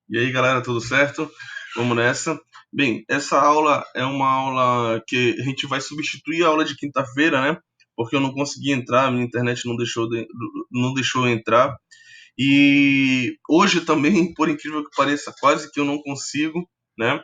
E aí, galera, tudo certo? Vamos nessa. Bem, essa aula é uma aula que a gente vai substituir a aula de quinta-feira, né? Porque eu não consegui entrar, a minha internet não deixou eu entrar. E hoje também, por incrível que pareça, quase que eu não consigo, né?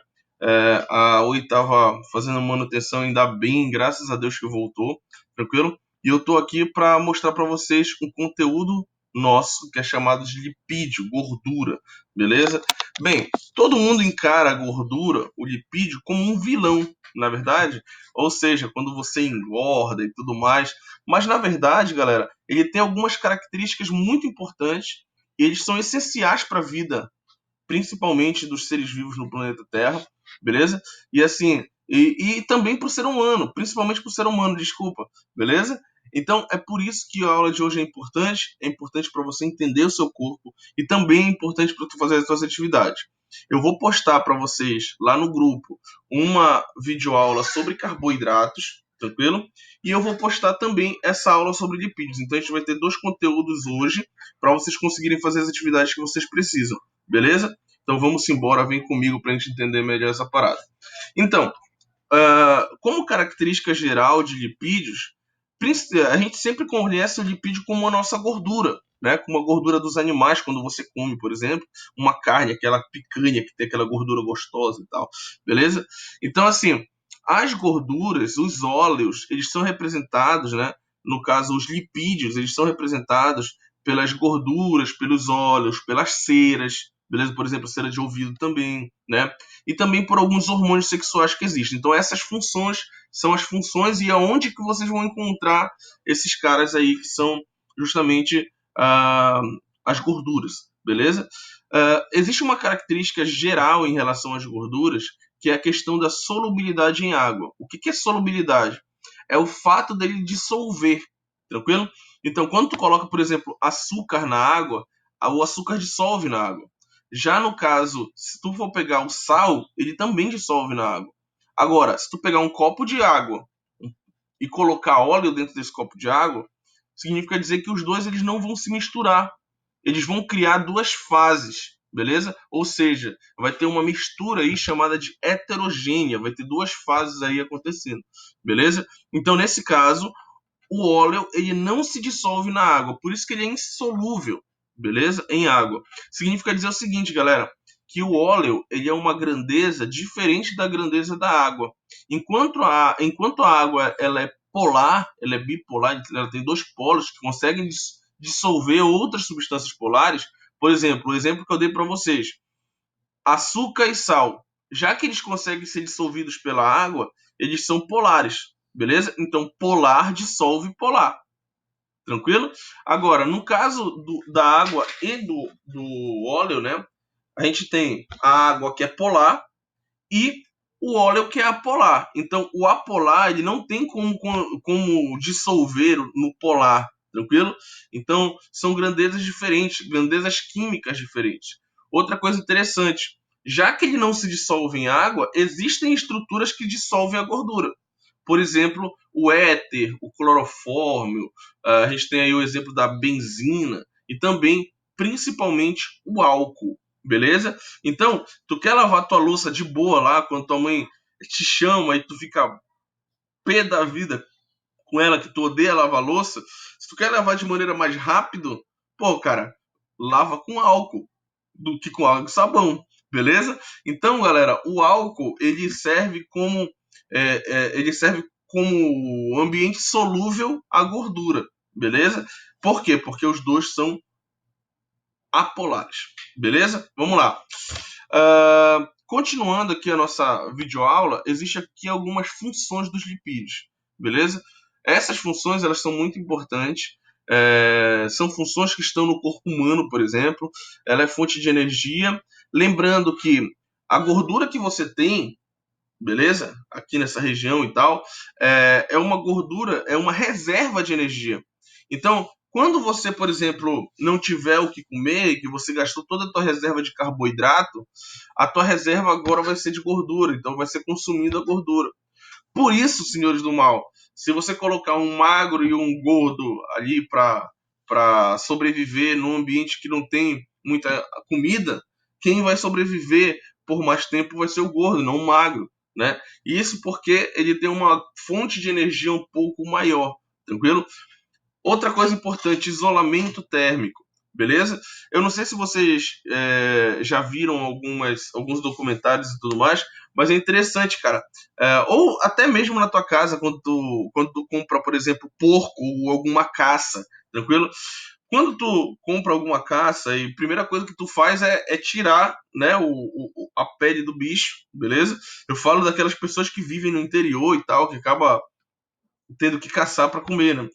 A Oi estava fazendo manutenção, ainda bem, graças a Deus que voltou, tranquilo? E eu tô aqui para mostrar para vocês um conteúdo nosso que é chamado de lipídio, gordura, beleza? Bem, todo mundo encara a gordura, o lipídio, como um vilão, na verdade, ou seja, quando você engorda e tudo mais, mas na verdade, galera, ele tem algumas características muito importantes e eles são essenciais para a vida, principalmente dos seres vivos no planeta Terra, beleza? E assim, e também para o ser humano, principalmente para o ser humano, desculpa, beleza? Então é por isso que a aula de hoje é importante para você entender o seu corpo e também é importante para tu fazer as suas atividades. Eu vou postar para vocês lá no grupo uma videoaula sobre carboidratos, tranquilo? E eu vou postar também essa aula sobre lipídios. Então a gente vai ter dois conteúdos hoje para vocês conseguirem fazer as atividades que vocês precisam, beleza? Então vamos embora, vem comigo para a gente entender melhor essa parada. Então, como característica geral de lipídios, a gente sempre conhece o lipídio como a nossa gordura, né? Como a gordura dos animais, quando você come, por exemplo, uma carne, aquela picanha que tem aquela gordura gostosa e tal, beleza? Então, assim, as gorduras, os óleos, eles são representados, né? No caso, os lipídios, eles são representados pelas gorduras, pelos óleos, pelas ceras, beleza? Por exemplo, cera de ouvido também, né? E também por alguns hormônios sexuais que existem. Então essas funções são as funções e aonde que vocês vão encontrar esses caras aí que são justamente ah, as gorduras, beleza? Existe uma característica geral em relação às gorduras que é a questão da solubilidade em água. O que é solubilidade? É o fato dele dissolver, tranquilo? Então, quando tu coloca, por exemplo, açúcar na água, o açúcar dissolve na água. Já no caso, se tu for pegar o sal, ele também dissolve na água. Agora, se tu pegar um copo de água e colocar óleo dentro desse copo de água, significa dizer que os dois eles não vão se misturar. Eles vão criar duas fases, beleza? Ou seja, vai ter uma mistura aí chamada de heterogênea, vai ter duas fases aí acontecendo, beleza? Então, nesse caso, o óleo ele não se dissolve na água, por isso que ele é insolúvel, beleza? Em água. Significa dizer o seguinte, galera, que o óleo ele é uma grandeza diferente da grandeza da água. Enquanto a água ela é polar, ela é bipolar, ela tem dois polos que conseguem dissolver outras substâncias polares. Por exemplo, o exemplo que eu dei para vocês, açúcar e sal. Já que eles conseguem ser dissolvidos pela água, eles são polares, beleza? Então, polar dissolve polar. Tranquilo? Agora, no caso da água e do óleo, né? A gente tem a água que é polar e o óleo que é apolar. Então, o apolar ele não tem como dissolver no polar, tranquilo? Então, são grandezas diferentes, grandezas químicas diferentes. Outra coisa interessante, já que ele não se dissolve em água, existem estruturas que dissolvem a gordura. Por exemplo, o éter, o clorofórmio, a gente tem aí o exemplo da benzina e também, principalmente, o álcool, beleza? Então, tu quer lavar tua louça de boa lá, quando tua mãe te chama e tu fica pé da vida com ela, que tu odeia lavar louça, se tu quer lavar de maneira mais rápida, pô, cara, lava com álcool do que com água e sabão, beleza? Então, galera, o álcool ele serve como ambiente solúvel à gordura, beleza? Por quê? Porque os dois são apolares, beleza? Vamos lá. Continuando aqui a nossa videoaula, existe aqui algumas funções dos lipídios, beleza? Essas funções elas são muito importantes. São funções que estão no corpo humano, por exemplo. Ela é fonte de energia. Lembrando que a gordura que você tem, beleza? Aqui nessa região e tal, é uma gordura, é uma reserva de energia. Então, quando você, por exemplo, não tiver o que comer, que você gastou toda a tua reserva de carboidrato, a tua reserva agora vai ser de gordura, então vai ser consumida a gordura. Por isso, senhores do mal, se você colocar um magro e um gordo ali para sobreviver num ambiente que não tem muita comida, quem vai sobreviver por mais tempo vai ser o gordo, não o magro, né? Isso porque ele tem uma fonte de energia um pouco maior, tranquilo? Outra coisa importante, isolamento térmico, beleza? Eu não sei se vocês já viram alguns documentários e tudo mais, mas é interessante, cara. Ou até mesmo na tua casa, quando tu compra, por exemplo, porco ou alguma caça, tranquilo? Quando tu compra alguma caça, e a primeira coisa que tu faz é tirar, né, a pele do bicho, beleza? Eu falo daquelas pessoas que vivem no interior e tal, que acaba tendo que caçar para comer, né?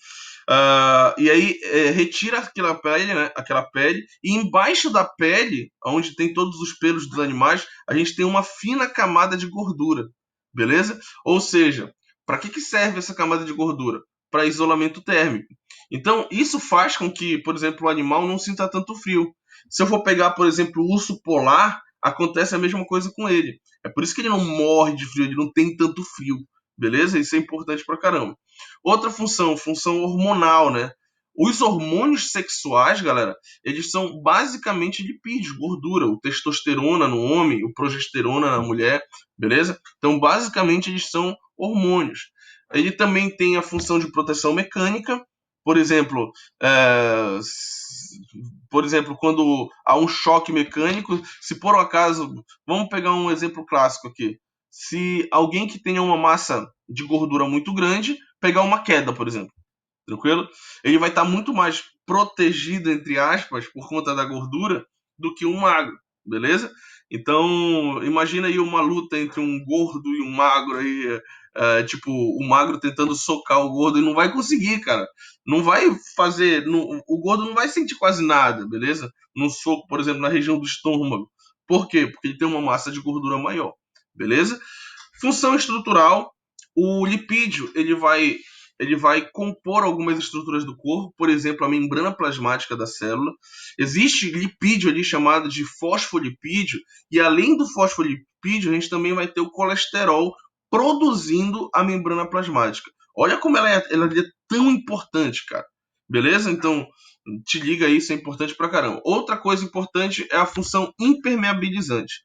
E aí retira aquela pele, né? Aquela pele, e embaixo da pele, onde tem todos os pelos dos animais, a gente tem uma fina camada de gordura, beleza? Ou seja, para que serve essa camada de gordura? Para isolamento térmico. Então, isso faz com que, por exemplo, o animal não sinta tanto frio. Se eu for pegar, por exemplo, o urso polar, acontece a mesma coisa com ele. É por isso que ele não morre de frio, ele não tem tanto frio, beleza? Isso é importante pra caramba. Outra função hormonal, né? Os hormônios sexuais, galera, eles são basicamente lipídios, gordura. O testosterona no homem, o progesterona na mulher, beleza? Então, basicamente, eles são hormônios. Ele também tem a função de proteção mecânica. Por exemplo, é, quando há um choque mecânico, se por um acaso, vamos pegar um exemplo clássico aqui. Se alguém que tenha uma massa de gordura muito grande pegar uma queda, por exemplo, tranquilo? Ele vai estar muito mais protegido, entre aspas, por conta da gordura, do que um magro, beleza? Então, imagina aí uma luta entre um gordo e um magro aí, tipo, o magro tentando socar o gordo e não vai conseguir, cara. Não vai fazer, o gordo não vai sentir quase nada, beleza? Num soco, por exemplo, na região do estômago. Por quê? Porque ele tem uma massa de gordura maior, beleza? Função estrutural, o lipídio ele vai compor algumas estruturas do corpo, por exemplo, a membrana plasmática da célula. Existe lipídio ali chamado de fosfolipídio, e além do fosfolipídio, a gente também vai ter o colesterol produzindo a membrana plasmática. Olha como ela é tão importante, cara. Beleza? Então, te liga aí, isso é importante pra caramba. Outra coisa importante é a função impermeabilizante.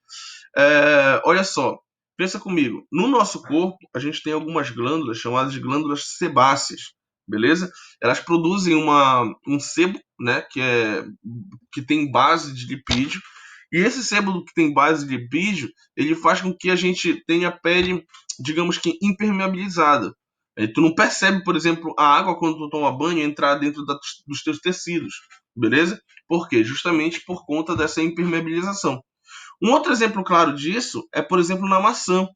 Olha só, pensa comigo. No nosso corpo, a gente tem algumas glândulas chamadas de glândulas sebáceas, beleza? Elas produzem um sebo, né, que tem base de lipídio. E esse sebo que tem base de lipídio, ele faz com que a gente tenha a pele, digamos que impermeabilizada. Tu não percebe, por exemplo, a água quando tu toma banho entrar dentro dos teus tecidos, beleza? Por quê? Justamente por conta dessa impermeabilização. Um outro exemplo claro disso é, por exemplo, na maçã.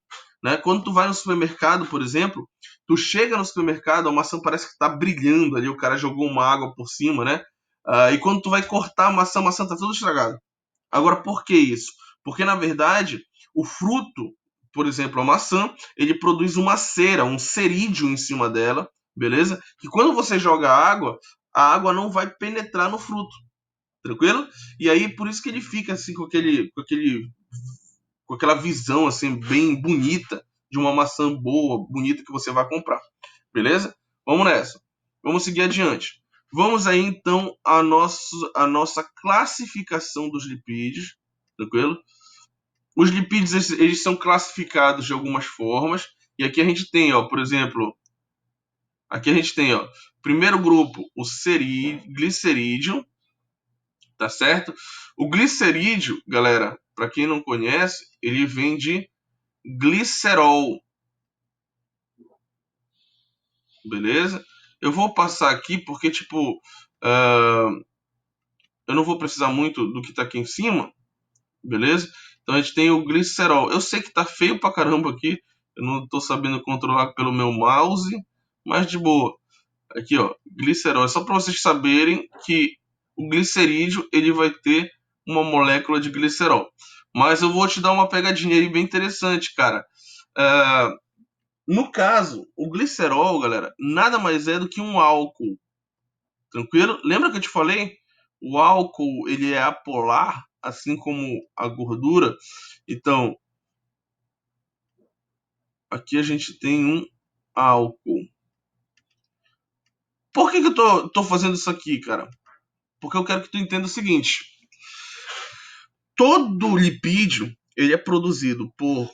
Né? Quando tu vai no supermercado, por exemplo, tu chega no supermercado, a maçã parece que está brilhando ali, o cara jogou uma água por cima, né? E quando tu vai cortar a maçã tá toda estragada. Agora, por que isso? Porque, na verdade, o fruto, por exemplo, a maçã, ele produz uma cera, um cerídeo em cima dela, beleza? Que quando você joga água, a água não vai penetrar no fruto. Tranquilo? E aí, por isso que ele fica assim com aquela visão assim bem bonita de uma maçã boa, bonita que você vai comprar. Beleza? Vamos nessa. Vamos seguir adiante. Vamos aí então a nossa classificação dos lipídios, tranquilo? Os lipídios eles são classificados de algumas formas e aqui a gente tem, ó, por exemplo, aqui a gente tem, ó, primeiro grupo, o glicerídeo, tá certo? O glicerídeo, galera, para quem não conhece, ele vem de glicerol, beleza? Eu vou passar aqui porque, tipo, eu não vou precisar muito do que tá aqui em cima, beleza? Então a gente tem o glicerol. Eu sei que tá feio pra caramba aqui, eu não tô sabendo controlar pelo meu mouse, mas de boa. Aqui, ó, glicerol. É só para vocês saberem que o glicerídeo ele vai ter uma molécula de glicerol. Mas eu vou te dar uma pegadinha aí bem interessante, cara. Uh, no caso, o glicerol, galera, nada mais é do que um álcool. Tranquilo? Lembra que eu te falei? O álcool ele é apolar, assim como a gordura. Então, aqui a gente tem um álcool. Por que eu tô fazendo isso aqui, cara? Porque eu quero que tu entenda o seguinte. todo lipídio ele é produzido por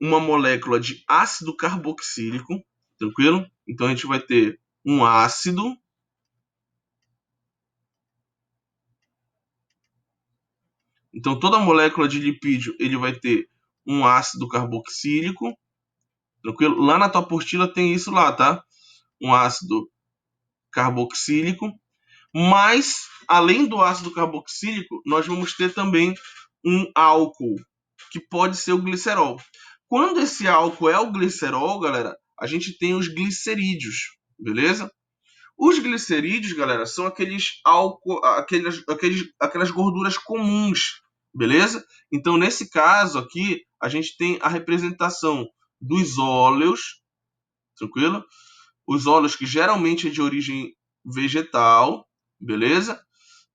uma molécula de ácido carboxílico, tranquilo? Então a gente vai ter um ácido. Então toda molécula de lipídio ele vai ter um ácido carboxílico, tranquilo? Lá na tua apostila tem isso lá, tá? Um ácido carboxílico. Mas, além do ácido carboxílico, nós vamos ter também um álcool, que pode ser o glicerol. Quando esse álcool é o glicerol, galera, a gente tem os glicerídeos, beleza? Os glicerídeos, galera, são aqueles álcool, aquelas gorduras comuns, beleza? Então, nesse caso aqui, a gente tem a representação dos óleos, tranquilo? Os óleos que geralmente é de origem vegetal, beleza?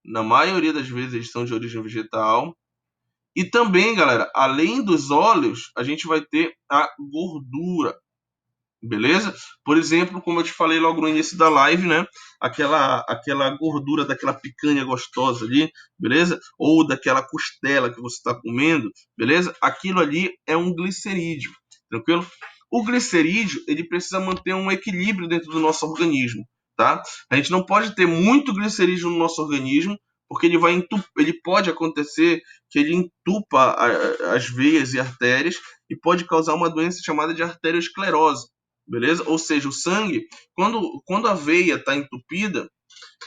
Na maioria das vezes eles são de origem vegetal. E também, galera, além dos óleos, a gente vai ter a gordura, beleza? Por exemplo, como eu te falei logo no início da live, né? Aquela gordura daquela picanha gostosa ali, beleza? Ou daquela costela que você está comendo, beleza? Aquilo ali é um glicerídeo, tranquilo? O glicerídeo, ele precisa manter um equilíbrio dentro do nosso organismo, tá? A gente não pode ter muito glicerídeo no nosso organismo, porque ele pode acontecer que ele entupa as veias e artérias e pode causar uma doença chamada de arteriosclerose, beleza? Ou seja, o sangue, quando a veia está entupida,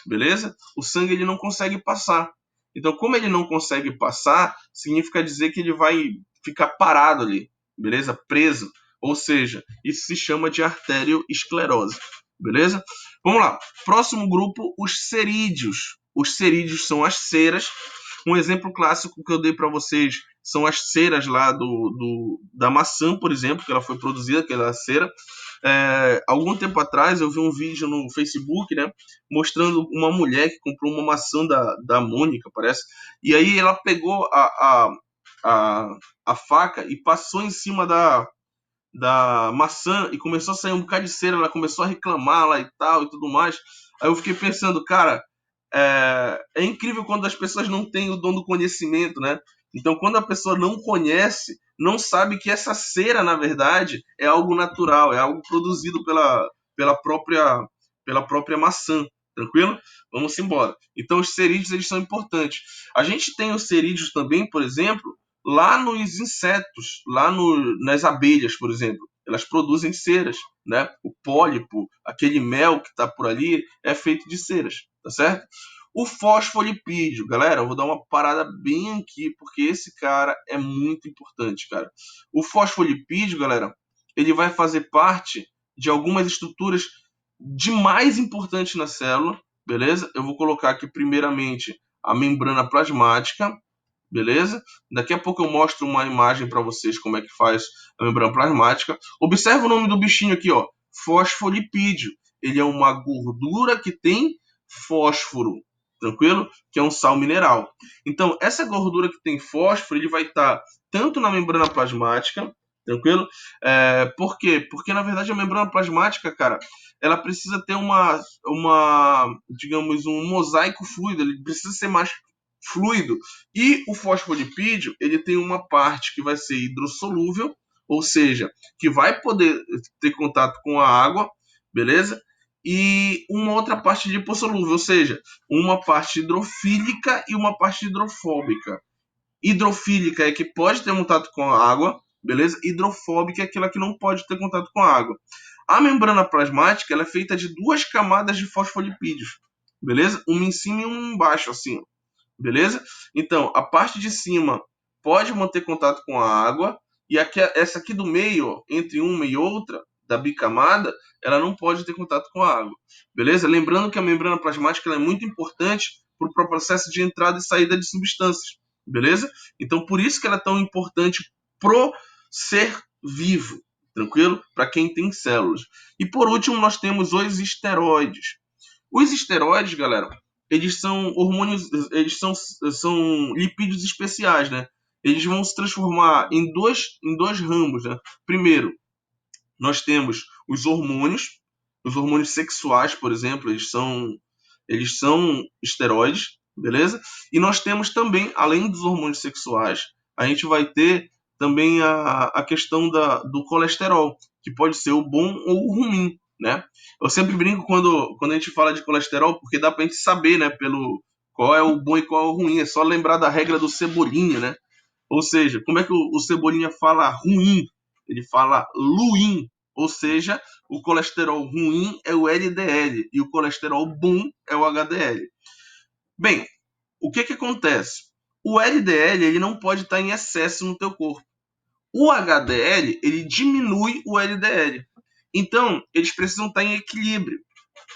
beleza? O sangue ele não consegue passar. Então, como ele não consegue passar, significa dizer que ele vai ficar parado ali, beleza? Preso. Ou seja, isso se chama de arteriosclerose, beleza? Vamos lá. Próximo grupo, os cerídeos. Os cerídeos são as ceras. Um exemplo clássico que eu dei para vocês são as ceras lá da maçã, por exemplo, que ela foi produzida, aquela cera. Algum tempo atrás eu vi um vídeo no Facebook, né, mostrando uma mulher que comprou uma maçã da Mônica, parece, e aí ela pegou a faca e passou em cima da maçã e começou a sair um bocado de cera, ela começou a reclamar lá e tal e tudo mais. Aí eu fiquei pensando, cara, é incrível quando as pessoas não têm o dom do conhecimento, né? Então, quando a pessoa não conhece, não sabe que essa cera, na verdade, é algo natural, é algo produzido pela própria maçã, tranquilo? Vamos embora. Então, os cerídeos, eles são importantes. A gente tem os cerídeos também, por exemplo, lá nos insetos, nas abelhas, por exemplo. Elas produzem ceras, né? O pólipo, aquele mel que está por ali, é feito de ceras, tá certo? O fosfolipídio, galera, eu vou dar uma parada bem aqui, porque esse cara é muito importante, cara. O fosfolipídio, galera, ele vai fazer parte de algumas estruturas de mais importantes na célula, beleza? Eu vou colocar aqui primeiramente a membrana plasmática, beleza? Daqui a pouco eu mostro uma imagem para vocês como é que faz a membrana plasmática. Observa o nome do bichinho aqui, ó, fosfolipídio. Ele é uma gordura que tem fósforo, tranquilo? Que é um sal mineral. Então, essa gordura que tem fósforo, ele vai estar tanto na membrana plasmática, tranquilo? Por quê? Porque, na verdade, a membrana plasmática, cara, ela precisa ter digamos, um mosaico fluido, ele precisa ser mais fluido. E o fosfolipídio, ele tem uma parte que vai ser hidrossolúvel, ou seja, que vai poder ter contato com a água, beleza? E uma outra parte lipossolúvel, ou seja, uma parte hidrofílica e uma parte hidrofóbica. Hidrofílica é que pode ter contato com a água, beleza? Hidrofóbica é aquela que não pode ter contato com a água. A membrana plasmática ela é feita de duas camadas de fosfolipídios, beleza? Uma em cima e uma embaixo, assim, beleza? Então, a parte de cima pode manter contato com a água e essa aqui do meio, entre uma e outra, da bicamada, ela não pode ter contato com a água, beleza? Lembrando que a membrana plasmática ela é muito importante para o processo de entrada e saída de substâncias, beleza? Então, por isso que ela é tão importante pro ser vivo, tranquilo? Para quem tem células. E por último, nós temos os esteroides. Os esteroides, galera, eles são hormônios, eles são lipídios especiais, né? Eles vão se transformar em dois ramos, né? Primeiro, nós temos os hormônios sexuais, por exemplo, eles são esteroides, beleza? E nós temos também, além dos hormônios sexuais, a gente vai ter também a questão do colesterol, que pode ser o bom ou o ruim, né? Eu sempre brinco quando a gente fala de colesterol, porque dá pra gente saber, né, pelo qual é o bom e qual é o ruim. É só lembrar da regra do Cebolinha, né? Ou seja, como é que o Cebolinha fala ruim? Ele fala luim, ou seja, o colesterol ruim é o LDL e o colesterol bom é o HDL. Bem, o que que acontece? O LDL ele não pode estar em excesso no teu corpo. O HDL ele diminui o LDL. Então, eles precisam estar em equilíbrio,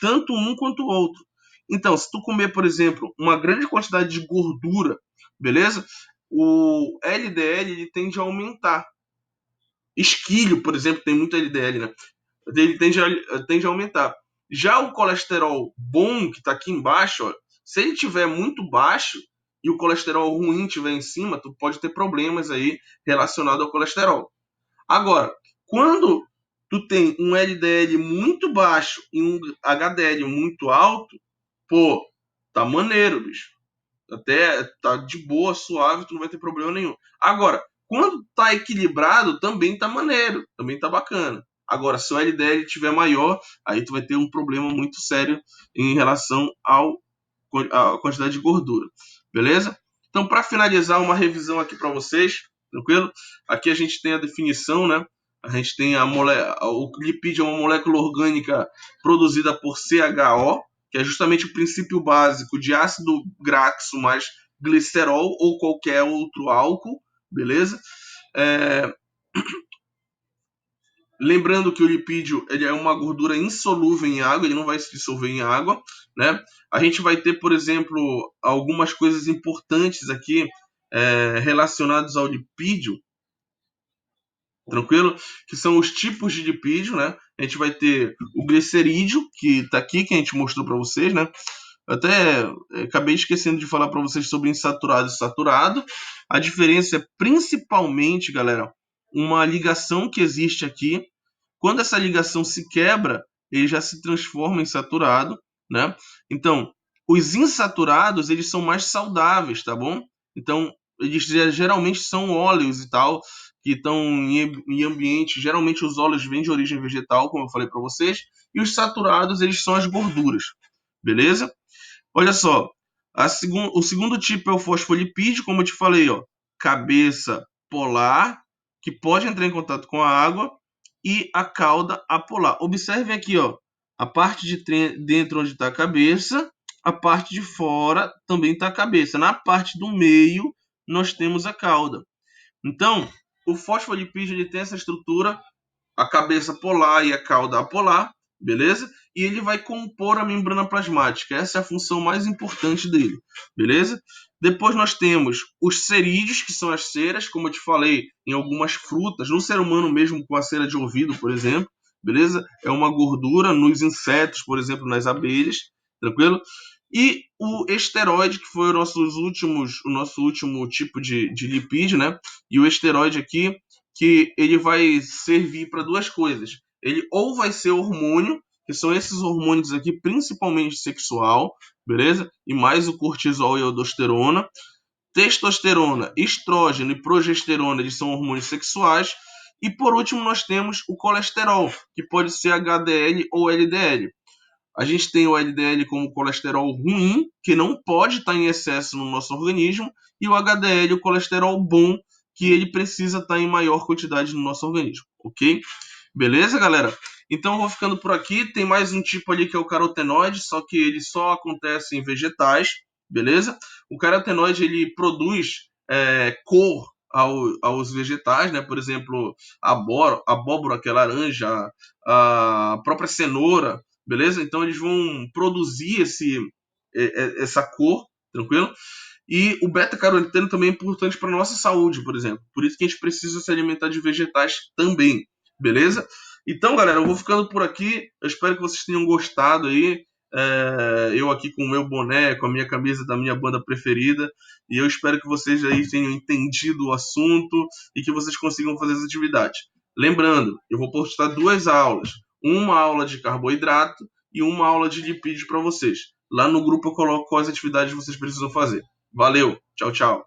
tanto um quanto o outro. Então, se tu comer, por exemplo, uma grande quantidade de gordura, beleza? O LDL ele tende a aumentar. Esquilho, por exemplo, tem muito LDL, né? Ele tende a aumentar. Já o colesterol bom, que está aqui embaixo, ó, se ele tiver muito baixo e o colesterol ruim estiver em cima, tu pode ter problemas aí relacionados ao colesterol. Agora, quando tu tem um LDL muito baixo e um HDL muito alto, pô, tá maneiro, bicho. Até tá de boa, suave, tu não vai ter problema nenhum. Agora, quando tá equilibrado, também tá maneiro, também tá bacana. Agora, se o LDL tiver maior, aí tu vai ter um problema muito sério em relação à quantidade de gordura. Beleza? Então, para finalizar, uma revisão aqui para vocês, tranquilo? Aqui a gente tem a definição, né? A gente tem o lipídio é uma molécula orgânica produzida por CHO, que é justamente o princípio básico de ácido graxo mais glicerol ou qualquer outro álcool, beleza? É, lembrando que o lipídio ele é uma gordura insolúvel em água, ele não vai se dissolver em água, né? A gente vai ter, por exemplo, algumas coisas importantes aqui relacionadas ao lipídio, tranquilo? Que são os tipos de lipídio, né? A gente vai ter o glicerídeo, que está aqui, que a gente mostrou para vocês, né? Até acabei esquecendo de falar para vocês sobre insaturado e saturado. A diferença é principalmente, galera, uma ligação que existe aqui. Quando essa ligação se quebra, ele já se transforma em saturado, né? Então, os insaturados, eles são mais saudáveis, tá bom? Então, eles geralmente são óleos e tal, que estão em ambiente, geralmente os óleos vêm de origem vegetal, como eu falei para vocês, e os saturados, eles são as gorduras, beleza? Olha só, o segundo tipo é o fosfolipídio, como eu te falei, ó, cabeça polar, que pode entrar em contato com a água, e a cauda apolar. Observe aqui, ó, a parte de dentro onde está a cabeça, a parte de fora também está a cabeça. Na parte do meio, nós temos a cauda. Então, o fosfolipídio ele tem essa estrutura, a cabeça polar e a cauda apolar, beleza? E ele vai compor a membrana plasmática. Essa é a função mais importante dele, beleza? Depois nós temos os cerídeos, que são as ceras, como eu te falei, em algumas frutas, no ser humano mesmo com a cera de ouvido, por exemplo, beleza? É uma gordura nos insetos, por exemplo, nas abelhas, tranquilo? E o esteroide, que foi o nosso último tipo de lipídio, né? E o esteroide aqui, que ele vai servir para duas coisas. Ele ou vai ser hormônio, que são esses hormônios aqui, principalmente sexual, beleza? E mais o cortisol e a aldosterona. Testosterona, estrógeno e progesterona, eles são hormônios sexuais. E por último, nós temos o colesterol, que pode ser HDL ou LDL. A gente tem o LDL como colesterol ruim, que não pode estar em excesso no nosso organismo, e o HDL, o colesterol bom, que ele precisa estar em maior quantidade no nosso organismo, ok? Beleza, galera? Então eu vou ficando por aqui. Tem mais um tipo ali que é o carotenoide, só que ele só acontece em vegetais, beleza? O carotenoide ele produz cor aos vegetais, né? Por exemplo, a abóbora, que é laranja, a própria cenoura, beleza? Então eles vão produzir essa cor, tranquilo? E o beta-caroteno também é importante para nossa saúde, por exemplo. Por isso que a gente precisa se alimentar de vegetais também, beleza? Então, galera, eu vou ficando por aqui. Eu espero que vocês tenham gostado aí. Eu aqui com o meu boné, com a minha camisa da minha banda preferida. E eu espero que vocês aí tenham entendido o assunto e que vocês consigam fazer as atividades. Lembrando, eu vou postar duas aulas. Uma aula de carboidrato e uma aula de lipídio para vocês. Lá no grupo eu coloco quais atividades vocês precisam fazer. Valeu, tchau, tchau.